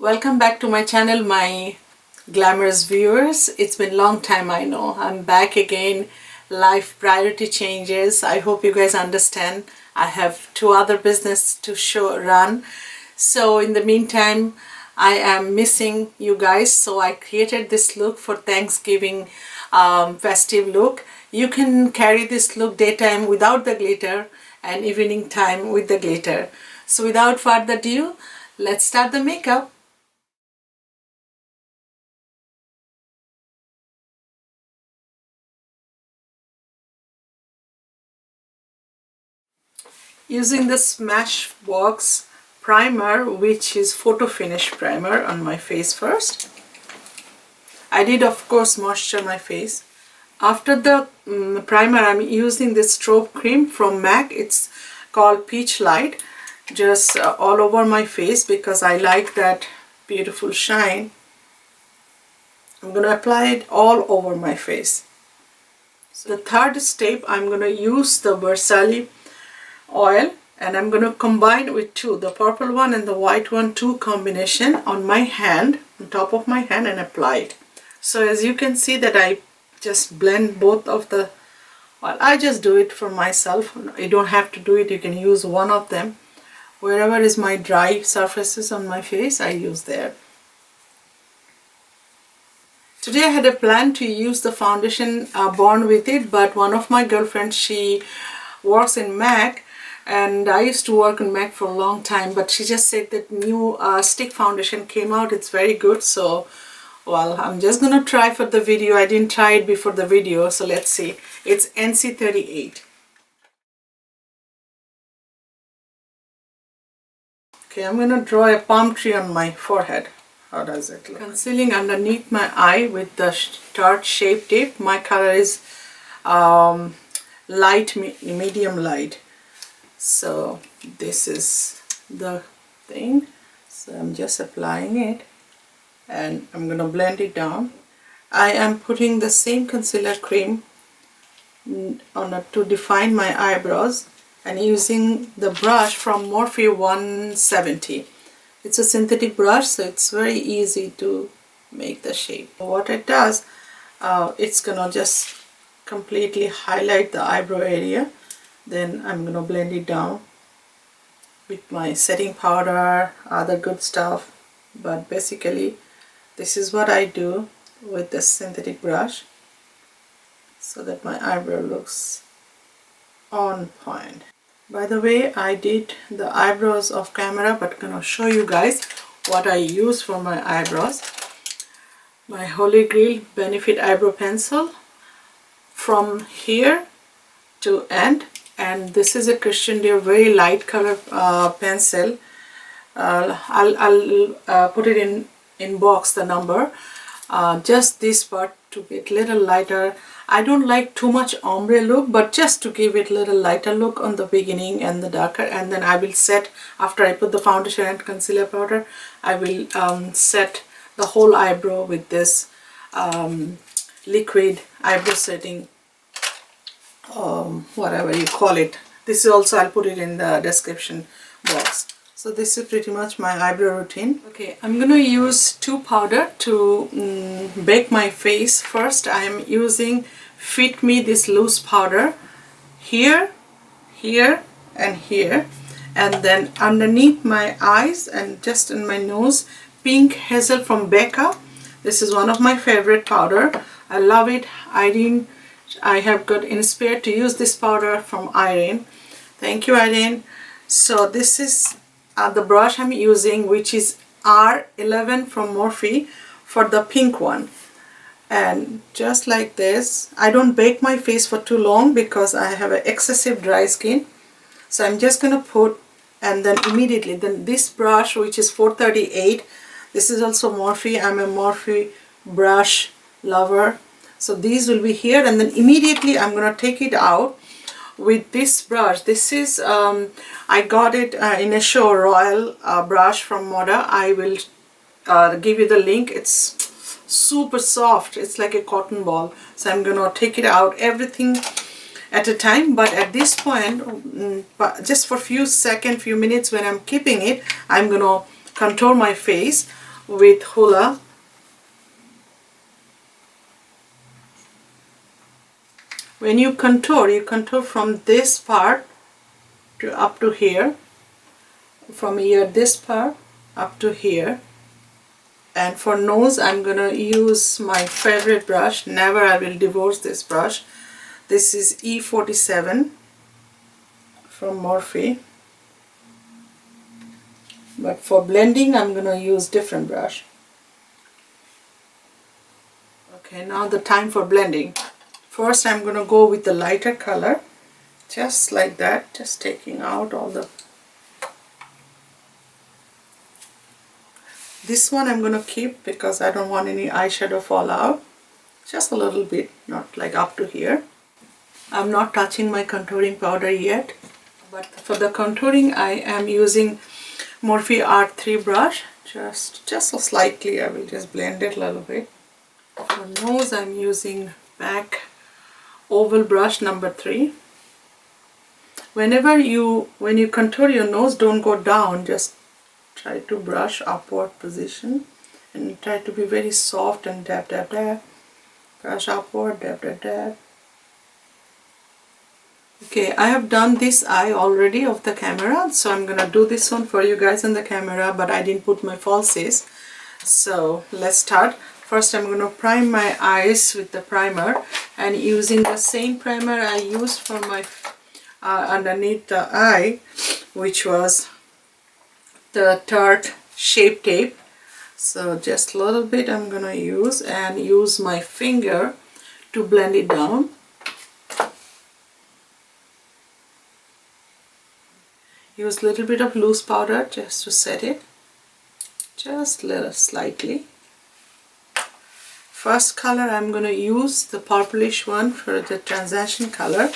Welcome back to my channel, my glamorous viewers. It's been a long time, I know. I'm back again. Life priority changes. I hope you guys understand. I have two other business to run. So in the meantime, I am missing you guys. So I created this look for Thanksgiving festive look. You can carry this look daytime without the glitter and evening time with the glitter. So without further ado, let's start the makeup. Using the Smashbox primer, which is photo finish primer, on my face first. I did of course moisture my face. After the primer, I'm using this Strobe Cream from MAC. It's called Peachlite, just all over my face because I like that beautiful shine. I'm going to apply it all over my face. So the third step, I'm going to use the FARSALI oil and I'm going to combine with two, the purple one and the white one, two combination on my hand, on top of my hand, and apply it. So as you can see that I just blend both of the oil. I just do it for myself. You don't have to do it. You can use one of them. Wherever is my dry surfaces on my face, I use there. Today I had a plan to use the foundation Born With It, but one of my girlfriends, she works in MAC, and I used to work in MAC for a long time, but she just said that new stick foundation came out. It's very good. So, well, I'm just gonna try for the video. I didn't try it before the video, so let's see. It's NC38. Okay, I'm gonna draw a palm tree on my forehead. How does it look? Concealing underneath my eye with the Tarte Shape Tape. My color is light, medium light. So this is the thing. So I'm just applying it and I'm gonna blend it down. I am putting the same concealer cream to define my eyebrows and using the brush from Morphe 170. It's a synthetic brush, so it's very easy to make the shape. What it does, it's gonna just completely highlight the eyebrow area. Then I'm gonna blend it down with my setting powder, other good stuff. But basically, this is what I do with the synthetic brush so that my eyebrow looks on point. By the way, I did the eyebrows off camera, but I'm gonna show you guys what I use for my eyebrows. My Holy Grail Benefit Eyebrow Pencil from here to end, and this is a Christian Dior very light color pencil. I'll put it in box, the number. Just this part to get little lighter. I don't like too much ombre look, but just to give it a little lighter look on the beginning and the darker, and then I will set, after I put the foundation and concealer powder, I will set the whole eyebrow with this liquid eyebrow setting, whatever you call it. This is also, I'll put it in the description box. So this is pretty much my eyebrow routine. Okay, I'm gonna use two powder to bake my face. First, I am using Fit Me, this loose powder here, here, and here, and then underneath my eyes and just in my nose, Pink Hazel from Becca. This is one of my favorite powder. I love it. I have got inspired to use this powder from Irene. Thank you, Irene. So this is the brush I'm using, which is R11 from Morphe for the pink one. And just like this, I don't bake my face for too long because I have an excessive dry skin. So I'm just gonna put, and then immediately, then this brush, which is 438, this is also Morphe. I'm a Morphe brush lover. So these will be here, and then immediately I'm gonna take it out with this brush. This is I got it in a shorturl brush from Moda. I will give you the link. It's super soft. It's like a cotton ball. So I'm gonna take it out, everything at a time. But at this point, just for few minutes when I'm keeping it, I'm gonna contour my face with Hoola. When you contour from this part to up to here, from here this part up to here. And for nose, I'm gonna use my favorite brush. Never I will divorce this brush. This is E47 from Morphe. But for blending, I'm gonna use different brush. Okay, now the time for blending. First, I'm gonna go with the lighter color, just like that, just taking out all the. This one I'm gonna keep because I don't want any eyeshadow fall out. Just a little bit, not like up to here. I'm not touching my contouring powder yet, but for the contouring I am using Morphe R3 brush. Just so slightly, I will just blend it a little bit. For nose, I'm using MAC oval brush number 3. When you contour your nose, don't go down, just try to brush upward position and try to be very soft and dab dab dab. Brush upward, dab dab dab. Okay, I have done this eye already off the camera, so I'm gonna do this one for you guys on the camera, but I didn't put my falsies. So let's start. First, I'm gonna prime my eyes with the primer, and using the same primer I used for my underneath the eye, which was the Tarte Shape Tape. So just a little bit I'm gonna use, and use my finger to blend it down. Use a little bit of loose powder just to set it, just a little slightly. First color I'm going to use the purplish one for the transition color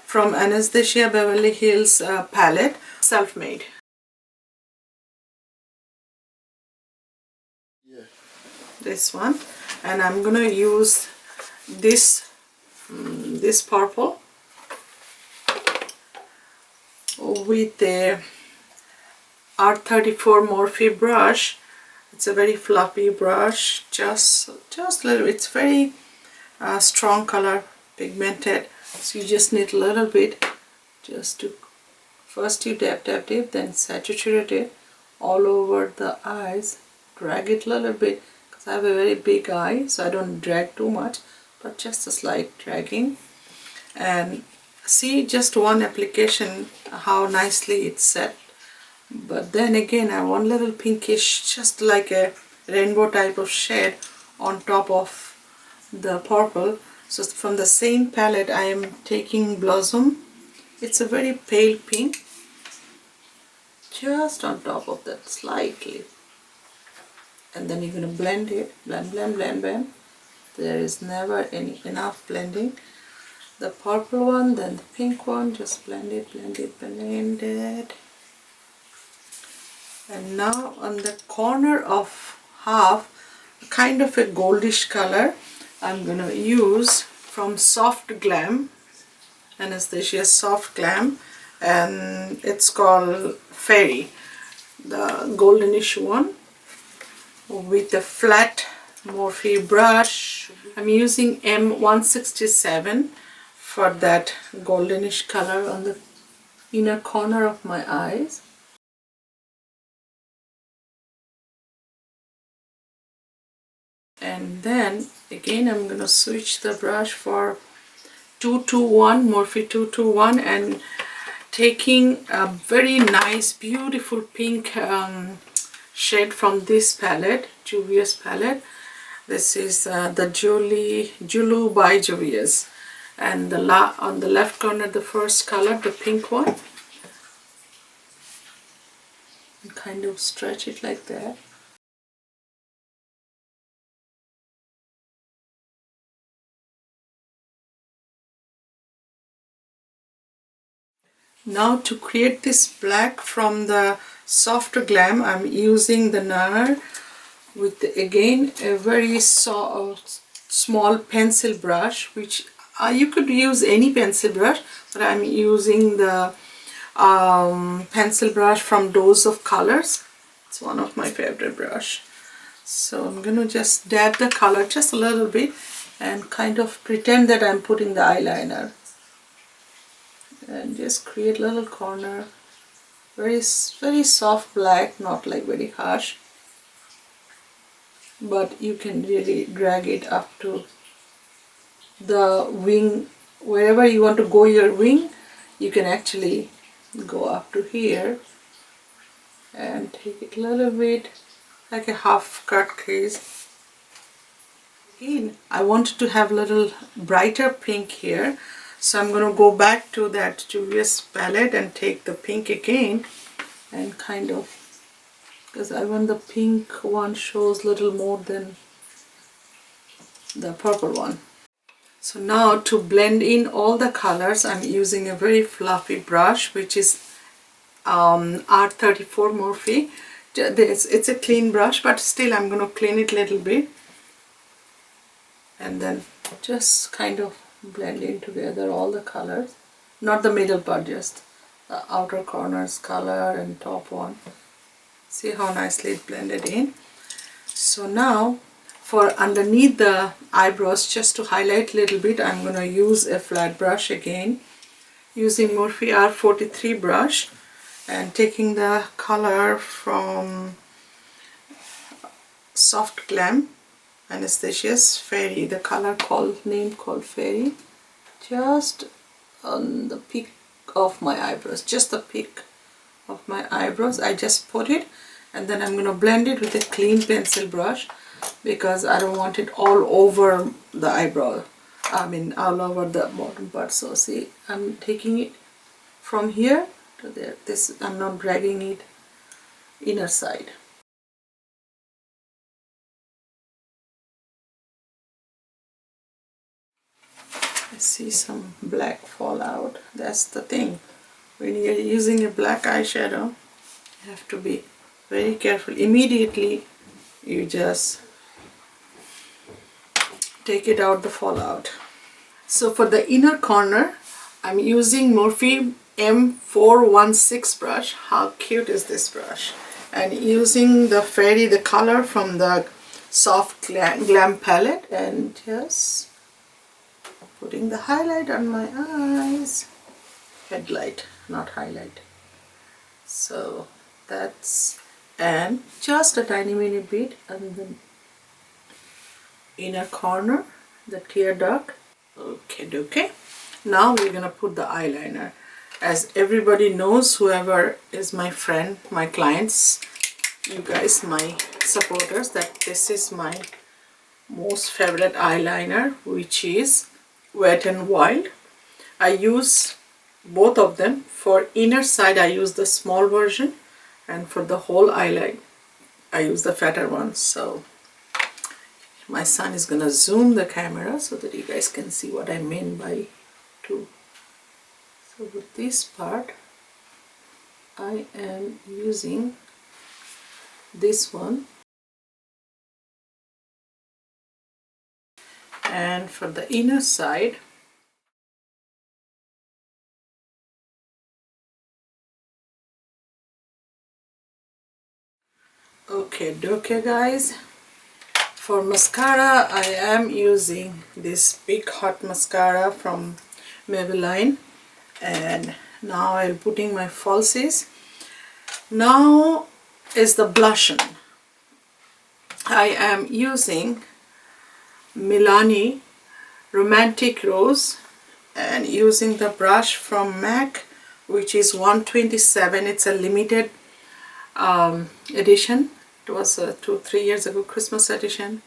from Anastasia Beverly Hills palette, Self-Made. Yeah. This one, and I'm going to use this purple with the R34 Morphe brush. It's a very fluffy brush, just a little. It's very strong color, pigmented. So you just need a little bit, just to first you dab dab dab, then saturate it all over the eyes. Drag it a little bit because I have a very big eye, so I don't drag too much, but just a slight dragging. And see, just one application how nicely it's set. But then again I want a little pinkish, just like a rainbow type of shade on top of the purple. So from the same palette I am taking Blossom. It's a very pale pink, just on top of that slightly. And then you're going to blend it, blend, blend, blend, blend. There is never enough blending. The purple one, then the pink one, just blend it, blend it, blend it. And now on the corner of half, kind of a goldish color, I'm going to use from Soft Glam, Anastasia Soft Glam, and it's called Fairy, the goldenish one, with a flat Morphe brush. I'm using M167 for that goldenish color on the inner corner of my eyes. And then again I'm going to switch the brush for 221, Morphe 221, and taking a very nice beautiful pink shade from this palette, Juvia's palette. This is the Julu by Juvia's, and on the left corner the first color, the pink one, and kind of stretch it like that. Now to create this black from the Soft Glam, I'm using the Nair with again a very small pencil brush, which you could use any pencil brush, but I'm using the pencil brush from Dose of Colors. It's one of my favorite brush. So I'm going to just dab the color just a little bit and kind of pretend that I'm putting the eyeliner. And just create a little corner. Very soft black, not like very harsh. But you can really drag it up to the wing. Wherever you want to go your wing, you can actually go up to here and take it a little bit like a half cut crease. Again, I wanted to have a little brighter pink here, so I'm going to go back to that Julius palette and take the pink again and kind of, because I want the pink one shows a little more than the purple one. So now to blend in all the colors, I'm using a very fluffy brush, which is R34 Morphe. It's a clean brush, but still I'm going to clean it a little bit. And then just kind of blend in together all the colors. Not the middle part, just the outer corners color and top one. See how nicely it blended in. So now for underneath the eyebrows, just to highlight a little bit, I'm going to use a flat brush again, using Morphe R43 brush and taking the color from Soft Glam, Anastasia's Fairy, the color name called Fairy, just on the peak of my eyebrows, just the peak of my eyebrows. I just put it, and then I'm going to blend it with a clean pencil brush because I don't want it all over the eyebrow, all over the bottom part. So see, I'm taking it from here to there. This, I'm not dragging it inner side. I see some black fallout. That's the thing. When you're using a black eyeshadow, you have to be very careful. Immediately, you just take it out, the fallout. So for the inner corner, I'm using Morphe M416 brush. How cute is this brush? And using the Fairy, the color from the Soft Glam palette, and just putting the highlight on my eyes. Headlight, not highlight. So that's, and just a tiny bit on the inner corner, the tear duct. Okay. Now we're gonna put the eyeliner. As everybody knows, whoever is my friend, my clients, you guys, my supporters, that this is my most favorite eyeliner, which is Wet n Wild. I use both of them. For inner side I use the small version, and for the whole eyeliner I use the fatter one. So my son is gonna zoom the camera so that you guys can see what I mean by two. So with this part I am using this one, and for the inner side okay guys. For mascara, I am using this Big Hot mascara from Maybelline, and now I'm putting my falsies. Now is the blushing. I am using Milani Romantic Rose and using the brush from MAC, which is 127. It's a limited edition. It was 2-3 years ago, Christmas edition.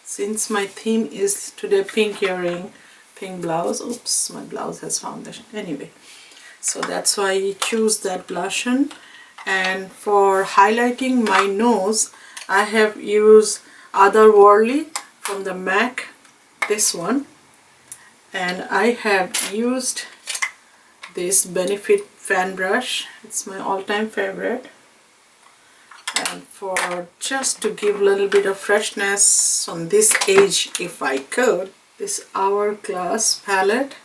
Since my theme is today pink earring, pink blouse, oops, my blouse has foundation. Anyway, so that's why I choose that blushing. And for highlighting my nose, I have used Otherworldly from the MAC, this one. And I have used this Benefit fan brush. It's my all-time favorite. And for just to give a little bit of freshness on this age, if I could, this Hourglass palette.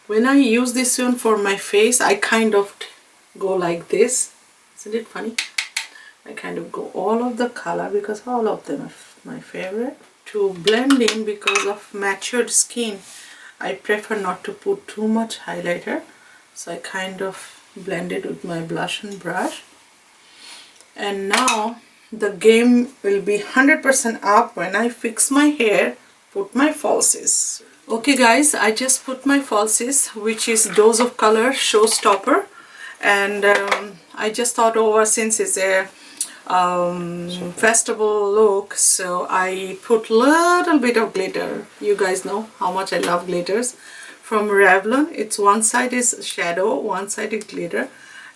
When I use this one for my face, I kind of go like this. Isn't it funny? I kind of go all of the color because all of them are my favorite. To blend in, because of matured skin, I prefer not to put too much highlighter. So I kind of blend it with my blush and brush. And now the game will be 100% up when I fix my hair, put my falsies. Okay guys, I just put my falsies, which is Dose of Color Showstopper. And I just thought over, since it's a festival look, so I put little bit of glitter. You guys know how much I love glitters. From Revlon, it's one side is shadow, one side is glitter.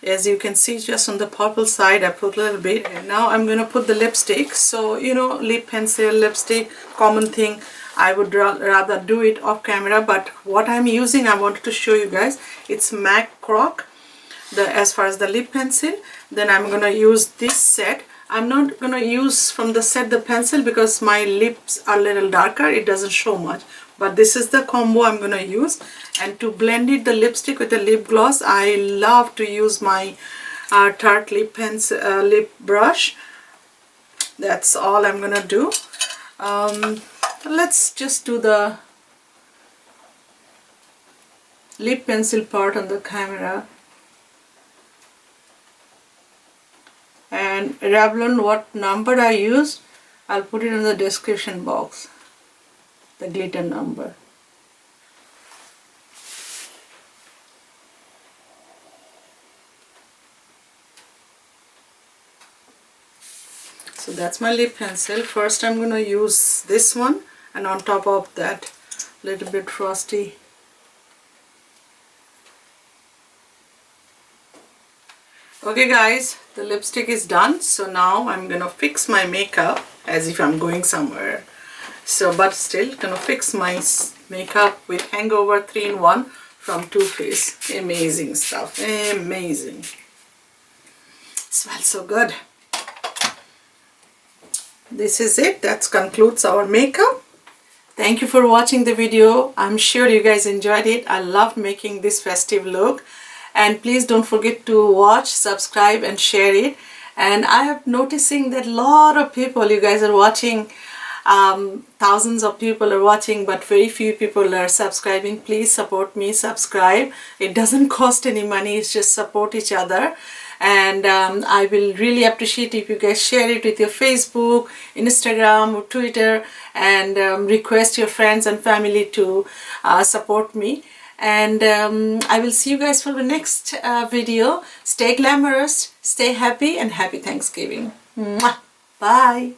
As you can see, just on the purple side I put a little bit. And now I'm gonna put the lipstick. So you know, lip pencil, lipstick, common thing. I would rather do it off camera, but what I'm using, I wanted to show you guys, it's MAC Croc. As far as the lip pencil, then I'm gonna use this set. I'm not gonna use from the set the pencil because my lips are a little darker, it doesn't show much, but this is the combo I'm gonna use. And to blend it, the lipstick with the lip gloss, I love to use my Tarte lip brush. That's all I'm gonna do. Let's just do the lip pencil part on the camera. And Revlon, what number I used, I'll put it in the description box, the glitter number. So that's my lip pencil. First I'm going to use this one, and on top of that little bit frosty. Okay guys, the lipstick is done. So now I'm gonna fix my makeup as if I'm going somewhere. So but still gonna fix my makeup with Hangover 3-in-1 from Too Faced. Amazing stuff, amazing. Smells so good. This is it. That concludes our makeup. Thank you for watching the video. I'm sure you guys enjoyed it. I loved making this festive look. And please don't forget to watch, subscribe and share it. And I am noticing that a lot of people, you guys are watching, thousands of people are watching, but very few people are subscribing. Please support me, subscribe. It doesn't cost any money, it's just support each other. And I will really appreciate if you guys share it with your Facebook, Instagram or Twitter, and request your friends and family to support me. And I will see you guys for the next video. Stay glamorous, stay happy, and happy Thanksgiving. Mwah. Bye.